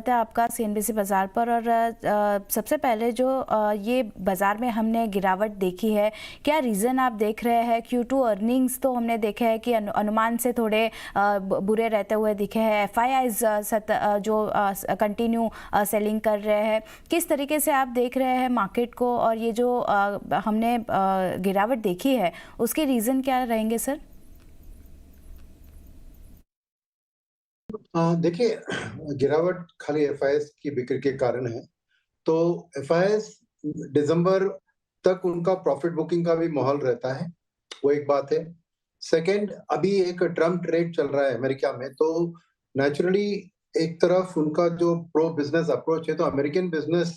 स्वागत है आपका सीएनबीसी बाज़ार पर। और सबसे पहले जो ये बाज़ार में हमने गिरावट देखी है, क्या रीज़न आप देख रहे हैं? Q2 अर्निंग्स तो हमने देखे हैं कि अनुमान से थोड़े बुरे रहते हुए दिखे हैं। FIIs जो कंटिन्यू सेलिंग कर रहे हैं, किस तरीके से आप देख रहे हैं मार्केट को? और ये जो हमने गिरावट देखी है उसके रीज़न क्या रहेंगे सर? देखिए, गिरावट खाली एफआईएस की बिक्री के कारण है। तो एफआईएस दिसंबर तक उनका प्रॉफिट बुकिंग का भी माहौल रहता है, वो एक बात है। सेकंड, अभी एक ट्रम्प ट्रेड चल रहा है अमेरिका में, तो नेचुरली एक तरफ उनका जो प्रो बिजनेस अप्रोच है, तो अमेरिकन बिजनेस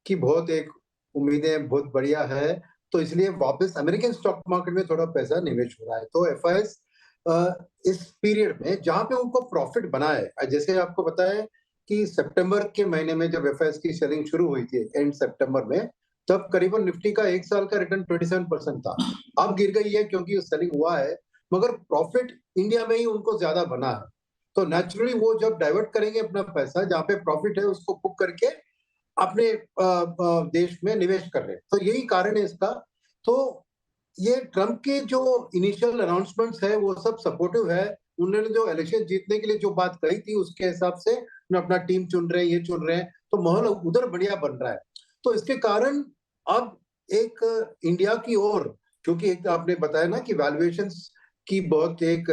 की बहुत एक उम्मीदें बहुत बढ़िया है, तो इसलिए वापस अमेरिकन स्टॉक मार्केट में थोड़ा पैसा निवेश हो रहा है। तो एफआईएस इस पीरियड में जहां पे उनको प्रॉफिट बना है, जैसे आपको पता है कि सितंबर के महीने में जब एफआईएस की सेलिंग शुरू हुई थी एंड सितंबर में, तब करीबन निफ्टी का एक साल का रिटर्न 27% था। अब गिर गई है क्योंकि सेलिंग हुआ है, मगर प्रॉफिट इंडिया में ही उनको ज्यादा बना है। तो नेचुरली वो जब डाइवर्ट करेंगे अपना पैसा, जहाँ पे प्रॉफिट है उसको बुक करके अपने देश में निवेश कर रहे हैं। तो यही कारण है इसका। तो ये ट्रम्प के जो इनिशियल अनाउंसमेंट्स है वो सब सपोर्टिव है। उन्होंने जो इलेक्शन जीतने के लिए जो बात कही थी उसके हिसाब से अपना टीम चुन रहे हैं, ये चुन रहे हैं, तो माहौल उधर बढ़िया बन रहा है। तो इसके कारण अब एक इंडिया की ओर, क्योंकि एक आपने बताया ना कि वैल्यूएशंस की बहुत एक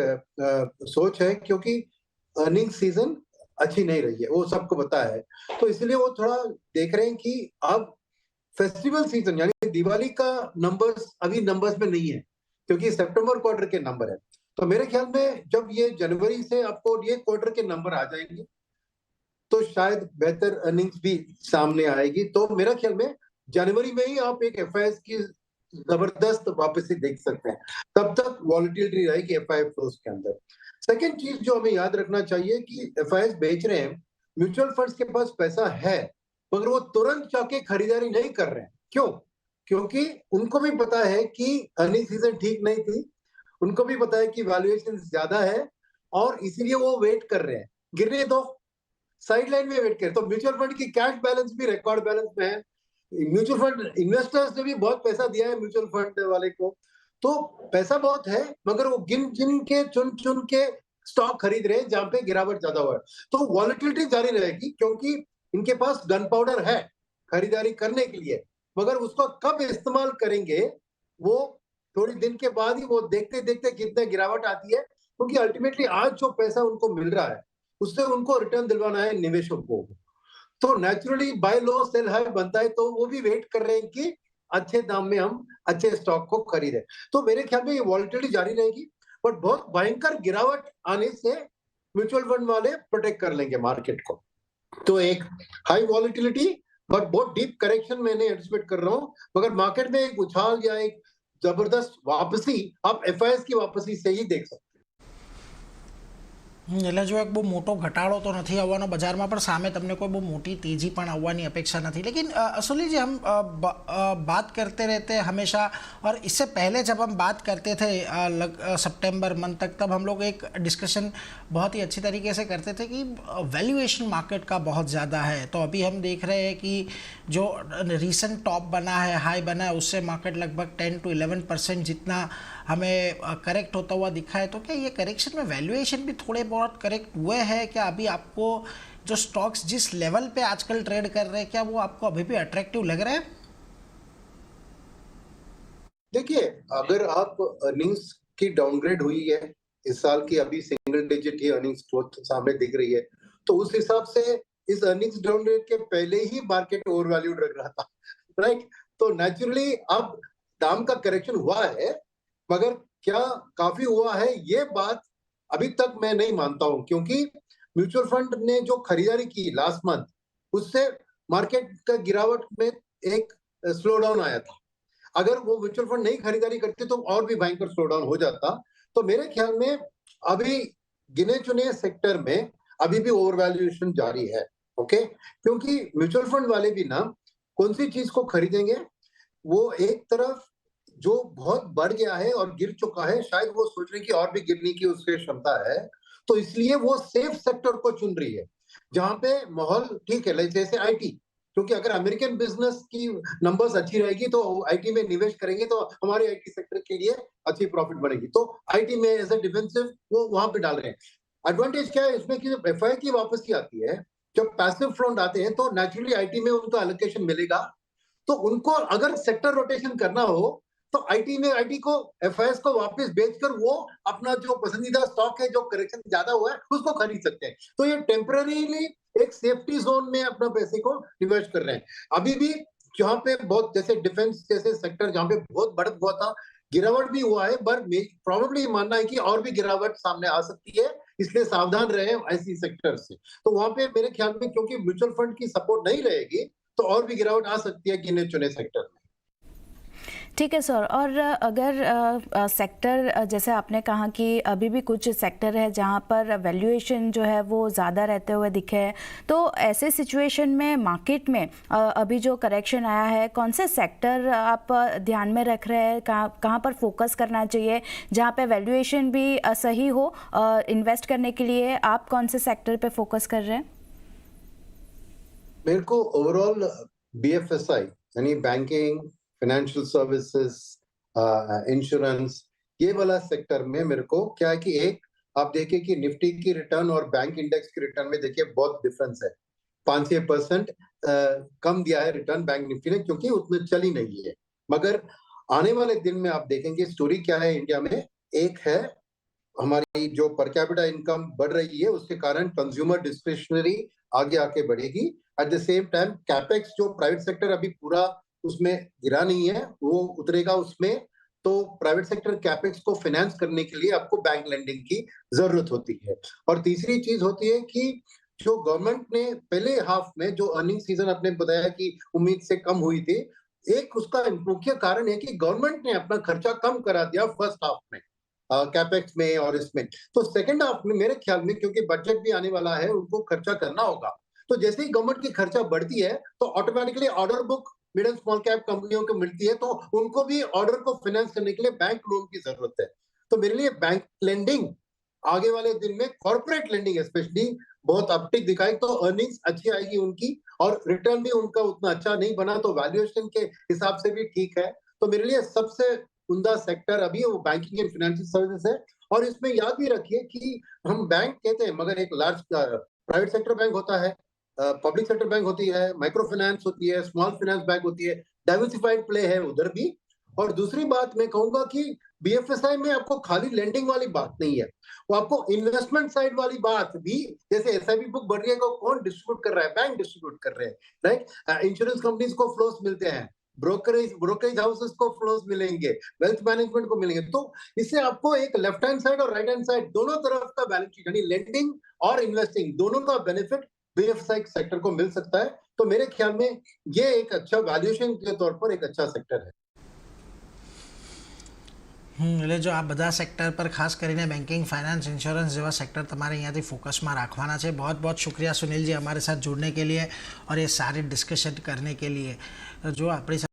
सोच है, क्योंकि अर्निंग सीजन अच्छी नहीं रही है, वो सबको पता है। तो इसलिए वो थोड़ा देख रहे हैं कि अब फेस्टिवल सीजन यानी दिवाली का नंबर्स अभी नंबर्स में नहीं है, क्योंकि सितंबर क्वार्टर के नंबर है। तो मेरे ख्याल में जब ये जनवरी से आपको ये क्वार्टर के नंबर आ जाएंगे तो शायद बेहतर अर्निंग्स भी सामने आएगी। तो मेरा ख्याल में जनवरी में ही आप एक एफआईएस की जबरदस्त वापसी देख सकते हैं। तब तक वॉलिटिलिटी रहेगी एफआईएस फ्लोज के अंदर। सेकेंड चीज जो हमें याद रखना चाहिए कि एफआईएस बेच रहे हैं, म्यूचुअल फंड्स के पास पैसा है, मगर वो तुरंत जाके खरीदारी नहीं कर रहे हैं। क्यों? क्योंकि उनको भी पता है कि अर्निंग सीजन ठीक नहीं थी, उनको भी पता है कि वैल्यूएशन ज्यादा है, और इसीलिए वो वेट कर रहे हैं। गिरने दो, साइड लाइन में वेट करें। तो म्यूचुअल फंड की कैश बैलेंस भी रिकॉर्ड बैलेंस में है। म्यूचुअल फंड इन्वेस्टर्स ने भी बहुत पैसा दिया है म्यूचुअल फंड वाले को, तो पैसा बहुत है, मगर वो गिन गिन के चुन चुन के स्टॉक खरीद रहे हैं जहां पे गिरावट ज्यादा हुआ है। तो वॉलिटिलिटी जारी रहेगी, क्योंकि इनके पास गन पाउडर है खरीदारी करने के लिए, मगर उसको कब इस्तेमाल करेंगे वो थोड़ी दिन के बाद ही, वो देखते देखते कितने गिरावट आती है। क्योंकि अल्टीमेटली आज जो पैसा उनको मिल रहा है उससे उनको रिटर्न दिलवाना है निवेशकों को। तो naturally buy low sell high बनता है, तो वो भी वेट कर रहे हैं कि अच्छे दाम में हम अच्छे स्टॉक को खरीदें। तो मेरे ख्याल में ये वॉलिटिलिटी जारी रहेगी, बट बहुत भयंकर गिरावट आने से म्यूचुअल फंड वाले प्रोटेक्ट कर लेंगे मार्केट को। तो एक हाई वॉलिटिलिटी बट बहुत डीप करेक्शन मैंने एंटिसिपेट कर रहा हूं, मगर मार्केट में एक उछाल या एक जबरदस्त वापसी आप एफआईएस की वापसी से ही देख सकते हैं। એટલે જો એક બહુ મોટો ઘટાડો તો નથી આવવાનો બજારમાં, પણ સામે તમને કોઈ બહુ મોટી તેજી પણ આવવાની અપેક્ષા નથી। लेकिन असुली जी, हम बात करते रहते हैं हमेशा, और इससे पहले जब हम बात करते थे सितंबर मंथ तक, तब हम लोग एक डिस्कशन बहुत ही अच्छी तरीके से करते थे कि वैल्यूएशन मार्केट का बहुत ज़्यादा है। तो अभी हम देख रहे हैं कि जो रीसेंट टॉप बना है, हाई बना है, उससे मार्केट लगभग 10 to 11% जितना हमें करेक्ट होता हुआ दिखा है। तो क्या ये करेक्शन में वैल्यूएशन भी थोड़े बहुत करेक्ट हुए हैं? क्या अभी आपको जो स्टॉक्स जिस लेवल पे आजकल ट्रेड कर रहे हैं, क्या वो आपको अभी भी अट्रैक्टिव लग रहे हैं? देखिए, अगर आप अर्निंग्स की डाउनग्रेड हुई है इस साल की, अभी सिंगल डिजिट ही अर्निंग्स ग्रोथ सामने दिख रही है, तो उस हिसाब से इस अर्निंग्स डाउनग्रेड के पहले ही मार्केट ओवर वैल्यूड लग रहा था, राइट? तो नेचुरली अब दाम का करेक्शन हुआ है, मगर क्या काफी हुआ है ये बात अभी तक मैं नहीं मानता हूं, क्योंकि म्यूचुअल फंड ने जो खरीदारी की लास्ट मंथ, उससे मार्केट का गिरावट में एक स्लो डाउन आया था। अगर वो म्यूचुअल फंड नहीं खरीदारी करते तो और भी भयंकर स्लो डाउन हो जाता। तो मेरे ख्याल में अभी गिने चुने सेक्टर में अभी भी ओवर वैल्यूएशन जारी है, ओके? क्योंकि म्यूचुअल फंड वाले भी ना कौन सी चीज को खरीदेंगे, वो एक तरफ जो बहुत बढ़ गया है और गिर चुका है, शायद वो सोच रहे हैं कि और भी गिरने की उसकी क्षमता है, तो इसलिए वो सेफ सेक्टर को चुन रही है। जहां पे माहौल ठीक है, जैसे आईटी, क्योंकि अगर अमेरिकन बिजनेस की नंबर्स अच्छी रहेगी तो आईटी में निवेश करेंगे तो हमारे आईटी सेक्टर के लिए अच्छी प्रॉफिट बनेगी, तो आईटी में एज ए डिफेंसिव वो वहां पे डाल रहे हैं। एडवांटेज क्या है इसमें कि एफआई की वापसी आती है, जब पैसिव फंड आते हैं तो नेचुरली आईटी में उनका एलोकेशन मिलेगा, तो उनको अगर सेक्टर रोटेशन करना हो तो आईटी को एफआईएस को वापस बेचकर वो अपना जो पसंदीदा स्टॉक है, जो करेक्शन ज्यादा हुआ है, उसको खरीद सकते हैं। तो ये टेम्पररीली एक सेफ्टी जोन में अपना पैसे को निवेश कर रहे हैं। अभी भी जहाँ पे बहुत, जैसे डिफेंस जैसे सेक्टर जहाँ पे बहुत बढ़त हुआ था, गिरावट भी हुआ है, पर प्रॉब्लली मानना है कि और भी गिरावट सामने आ सकती है, इसलिए सावधान रहे ऐसी सेक्टर से। तो वहां पे मेरे ख्याल में क्योंकि म्यूचुअल फंड की सपोर्ट नहीं रहेगी तो और भी गिरावट आ सकती है गिने चुने सेक्टर में। ठीक है सर। और अगर सेक्टर जैसे आपने कहा कि अभी भी कुछ सेक्टर है जहां पर वैल्यूएशन जो है वो ज़्यादा रहते हुए दिखे हैं, तो ऐसे सिचुएशन में मार्केट में अभी जो करेक्शन आया है, कौन से सेक्टर आप ध्यान में रख रहे हैं, कहाँ पर फोकस करना चाहिए जहां पे वैल्यूएशन भी सही हो इन्वेस्ट करने के लिए? आप कौन से सेक्टर पे फोकस कर रहे हैं? मेरे को ओवरऑल बीएफएसआई यानी बैंकिंग, फाइनेंशियल सर्विसेज, इंश्योरेंस, ये वाला सेक्टर में मेरे को क्या है कि एक आप देखिए कि निफ्टी की रिटर्न और बैंक इंडेक्स की रिटर्न में देखिए बहुत डिफरेंस है। 5-6% कम दिया है रिटर्न बैंक निफ्टी ने, क्योंकि उतने चली नहीं है। मगर आने वाले दिन में आप देखेंगे स्टोरी क्या है इंडिया में। एक है हमारी जो पर कैपिटा इनकम बढ़ रही है, उसके कारण कंज्यूमर डिस्क्रिशनरी आगे आके बढ़ेगी। At the same time capex जो प्राइवेट सेक्टर अभी पूरा उसमें गिरा नहीं है, वो उतरेगा उसमें। तो प्राइवेट सेक्टर कैपेक्स को फाइनेंस करने के लिए आपको बैंक लेंडिंग की जरूरत होती है। और तीसरी चीज होती है कि जो गवर्नमेंट ने पहले हाफ में जो अर्निंग सीजन आपने बताया कि उम्मीद से कम हुई थी, एक उसका मुख्य कारण है कि गवर्नमेंट ने अपना खर्चा कम करा दिया फर्स्ट हाफ में, कैपेक्स में और इसमें। तो सेकंड हाफ में मेरे ख्याल में, क्योंकि बजट भी आने वाला है, उनको खर्चा करना होगा, तो जैसे ही गवर्नमेंट की खर्चा बढ़ती है तो automatically order book mid and small cap कंपनियों को मिलती है, तो उनको भी ऑर्डर को फाइनेंस करने के लिए बैंक लोन की जरूरत है। तो मेरे लिए बैंक लेंडिंग आगे वाले दिन में, कॉर्पोरेट लेंडिंग स्पेशली बहुत अपटिक दिखाई तो अर्निंग्स अच्छी आएगी उनकी, और रिटर्न भी उनका उतना अच्छा नहीं बना तो वैल्यूएशन के हिसाब से भी ठीक है। तो मेरे लिए सबसे उमदा सेक्टर अभी वो बैंकिंग एंड फाइनेंशियल सर्विसेज है। और इसमें याद भी रखिए कि हम बैंक कहते हैं, मगर एक लार्ज प्राइवेट सेक्टर बैंक होता है, पब्लिक सेक्टर बैंक होती है, माइक्रो फाइनेंस होती है, स्मॉल फाइनेंस बैंक होती है, डाइवर्सिफाइड प्ले है उधर भी। और दूसरी बात मैं कहूंगा कि बीएफएसआई में आपको खाली लेंडिंग वाली बात नहीं है, वो आपको इन्वेस्टमेंट साइड वाली बात भी, जैसे एसआईपी बुक बढ़ रही है, कौन डिस्ट्रीब्यूट कर रहा है? बैंक डिस्ट्रीब्यूट कर रहे हैं, राइट। इंश्योरेंस कंपनीज को फ्लोस मिलते हैं, ब्रोकरेज हाउसेस को फ्लोस मिलेंगे, वेल्थ मैनेजमेंट को मिलेंगे। तो इससे आपको एक लेफ्ट हैंड साइड और राइट हैंड साइड दोनों तरफ का बैलेंस शीट यानी लेंडिंग और इन्वेस्टिंग दोनों का बेनिफिट बीएफएसआई सेक्टर को मिल सकता है। तो मेरे ख्याल में ये एक अच्छा वैल्यूएशन के तौर पर एक अच्छा सेक्टर है। એટલે જો આ બધા સેક્ટર પર ખાસ કરીને બેન્કિંગ, ફાઇનાન્સ, ઇન્સ્યોરન્સ જેવા સેક્ટર તમારે અહીંયાથી ફોકસમાં રાખવાના છે। बहुत बहुत शुक्रिया सुनील जी हमारे साथ जुड़ने के लिए और ये सारी डिस्कशन करने के लिए। जो આપણી